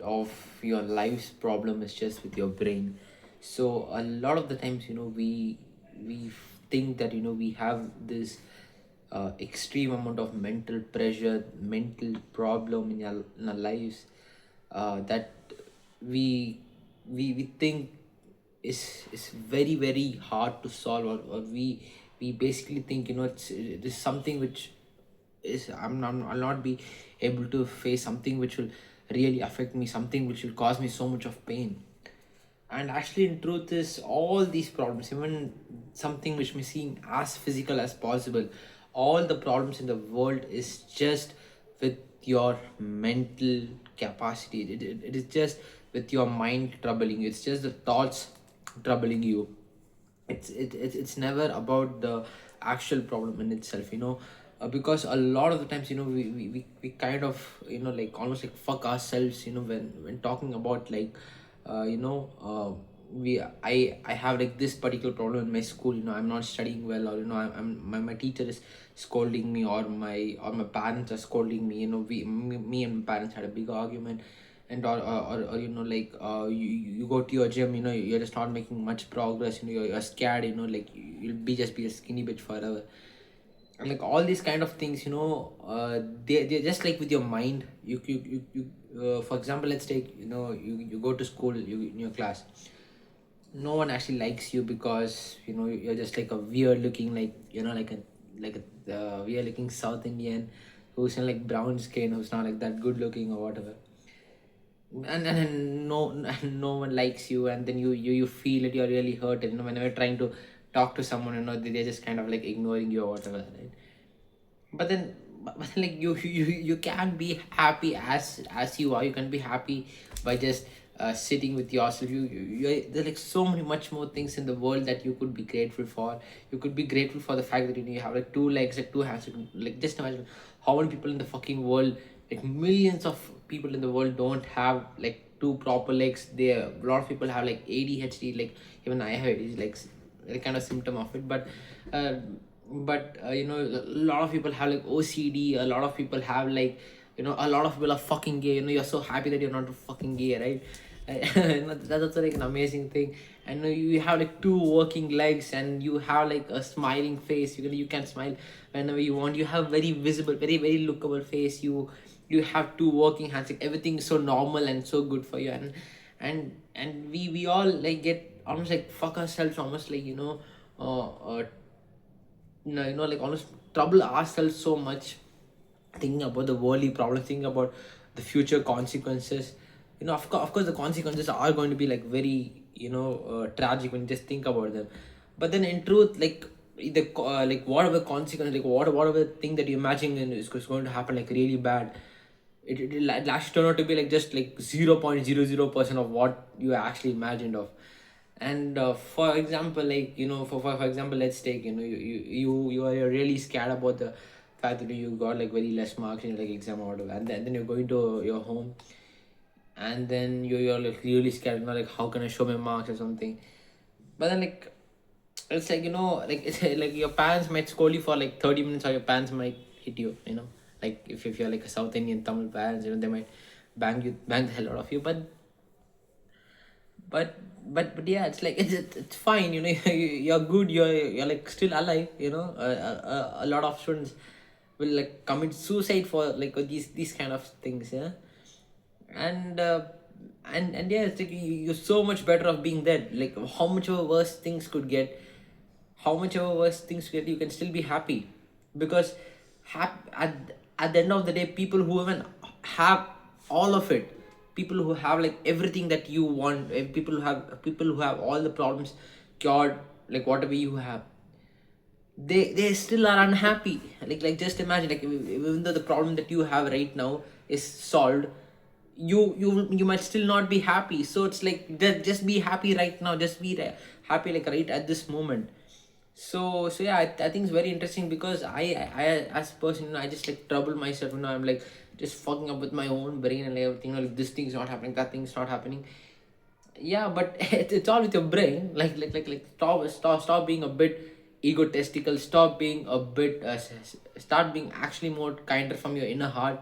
of your life's problem is just with your brain. So a lot of the times, we think that we have this extreme amount of mental pressure, mental problem in our lives, that we we think is very very hard to solve, or we basically think it is something which is I'll not be able to face something which will really affect me, something which will cause me so much of pain. And actually, in truth, is all these problems, even something which may seem as physical as possible, all the problems in the world is just with your mental capacity. It is just with your mind troubling you. It's just the thoughts troubling you. It's never about the actual problem in itself, because a lot of the times, we kind of, like almost like fuck ourselves, when talking about like, you know we I have like this particular problem in my school. I'm not studying well, or my teacher is scolding me, or my parents are scolding me. Me and my parents had a big argument. And or like, you go to your gym, you're just not making much progress. You're scared, like you'll just be a skinny bitch forever. And like all these kind of things, they're just like with your mind. For example, let's take, you go to school, in your class, no one actually likes you because you're just like a weird looking, like like a weird looking South Indian who's in like brown skin, who's not like that good looking or whatever. And no and no one likes you, and then you feel it, you're really hurt. And whenever you're trying to talk to someone, they're just kind of like ignoring you or whatever, right? But then you can be happy as you are. You can be happy by just sitting with yourself. There's like so many much more things in the world that you could be grateful for. You could be grateful for the fact that you have like two legs, like two hands. Like, just imagine how many people in the fucking world, like millions of people in the world, don't have like two proper legs. There, a lot of people have like ADHD. Like, even I have it. It's like a kind of symptom of it. Uh, a lot of people have like OCD. A lot of people have like, a lot of people are fucking gay. You're so happy that you're not fucking gay, right? That's also like an amazing thing. And you have like two working legs, and you have like a smiling face. You can smile whenever you want. You have very visible, very very lookable face. You have two working hands. Like, everything is so normal and so good for you. And we all like get almost like fuck ourselves, almost like, like almost trouble ourselves so much, thinking about the worldly problems, thinking about the future consequences. Of course the consequences are going to be like very, tragic when you just think about them. But then in truth, like, like whatever consequence, like whatever thing that you imagine is going to happen like really bad, it'll actually turn out to be like just like 0.00% of what you actually imagined of. And for example, like, for example, let's take, you are really scared about the fact that you got like very less marks in like exam or whatever, and then you're going to your home, and then you're like really scared, like how can I show my marks or something. But then, like, it's like, like it's like your parents might scold you for like 30 minutes, or your parents might hit you, like if you're like a South Indian Tamil parents, they might bang the hell out of you. But yeah, it's like it's fine, you're good, you're like still alive. A lot of students will like commit suicide for like these kind of things, yeah. And uh, and and yeah, it's like you're so much better off being dead. Like, how much of worse things could get, how much ever worse things get, you can still be happy. Because at the end of the day, people who even have all of it, people who have like everything that you want, people who have all the problems cured, like whatever you have, they still are unhappy. Like just imagine, like, even though the problem that you have right now is solved, you might still not be happy. So it's like, just be happy right now, just be happy like right at this moment. So yeah, I think it's very interesting, because I as a person, I just like trouble myself. I'm like just fucking up with my own brain and like everything. Like, this thing's not happening, that thing's not happening. Yeah, but it's all with your brain. Like, stop being a bit egotistical. Stop being a bit start being actually more kinder from your inner heart.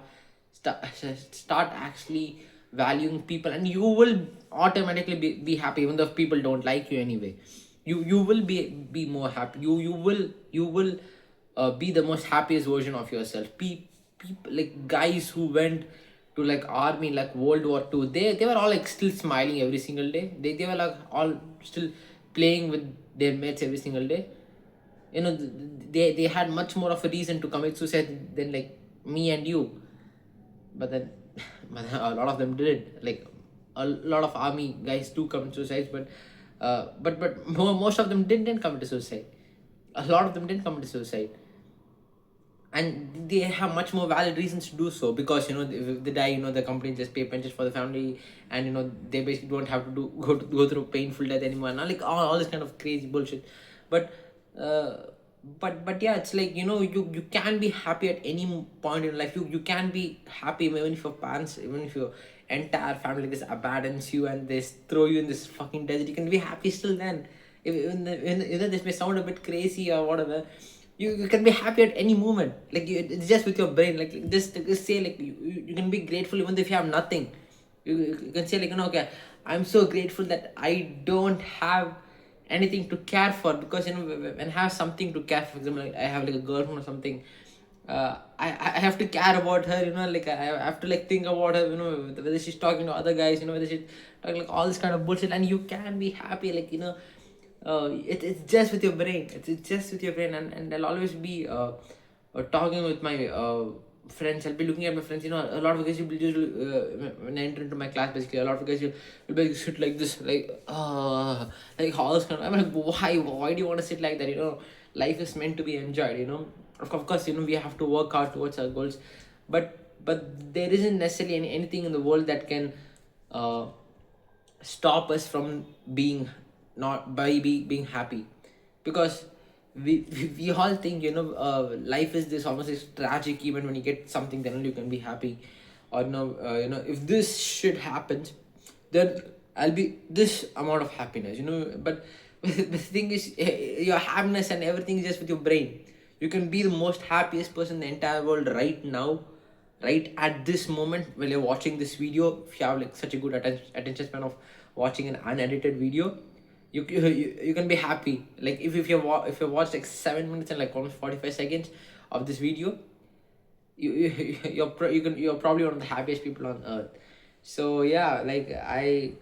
Start actually valuing people, and you will automatically be happy even though if people don't like you anyway. You will be more happy. You will be the most happiest version of yourself. People like guys who went to like army like World War II, they were all like still smiling every single day. They were like all still playing with their mates every single day. They had much more of a reason to commit suicide than like me and you. But then but then a lot of them didn't. Like a lot of army guys do commit suicides, but most of them didn't commit suicide. A lot of them didn't commit suicide, and they have much more valid reasons to do so, because if they die, the company just pay pensions for the family, and they basically don't have to go through painful death anymore, not like all this kind of crazy bullshit. But uh but yeah, it's like you can be happy at any point in life. You can be happy even if your parents, even if your entire family just abandons you and they throw you in this fucking desert. You can be happy still then. Even this may sound a bit crazy or whatever, you can be happy at any moment. Like it's just with your brain. Like just say like you can be grateful even if you have nothing. You can say like okay, I'm so grateful that I don't have anything to care for, because when I have something to care for example, like I have like a girlfriend or something, I have to care about her, like I have to like think about her, whether she's talking to other guys, whether she's talking like all this kind of bullshit, and you can be happy like it's just with your brain. It's just with your brain, and I'll always be talking with my friends. I'll be looking at my friends. A lot of guys will just when I enter into my class, basically, a lot of guys will be sit like this, like all this kind of. I'm like, why do you want to sit like that? Life is meant to be enjoyed. Of course, we have to work hard towards our goals, but there isn't necessarily anything in the world that can uh, stop us from being not by being happy, because we all think life is this almost this tragic event. When you get something, then only you can be happy, or if this shit happens, then I'll be this amount of happiness, but the thing is, your happiness and everything is just with your brain. You can be the most happiest person in the entire world right now, right at this moment while you're watching this video. If you have like such a good attention span of watching an unedited video, you can be happy. Like if you watch like 7 minutes and like almost 45 seconds of this video, you're probably one of the happiest people on earth. So yeah, like I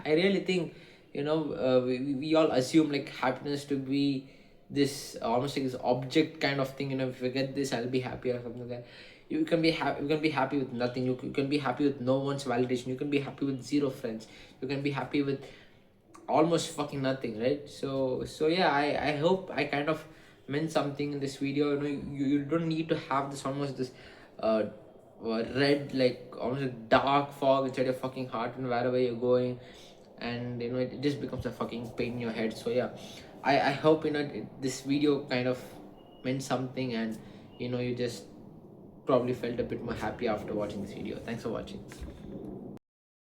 really think we all assume like happiness to be this almost like this object kind of thing. If you get this, I'll be happy or something like that. You can be happy with nothing. You can be happy with no one's validation. You can be happy with zero friends. You can be happy with almost fucking nothing, right? So yeah, I hope I kind of meant something in this video. You don't need to have this almost this uh red, like almost a dark fog inside your fucking heart and wherever you're going, and it just becomes a fucking pain in your head. So yeah, I hope this video kind of meant something, and you just probably felt a bit more happy after watching this video. Thanks for watching.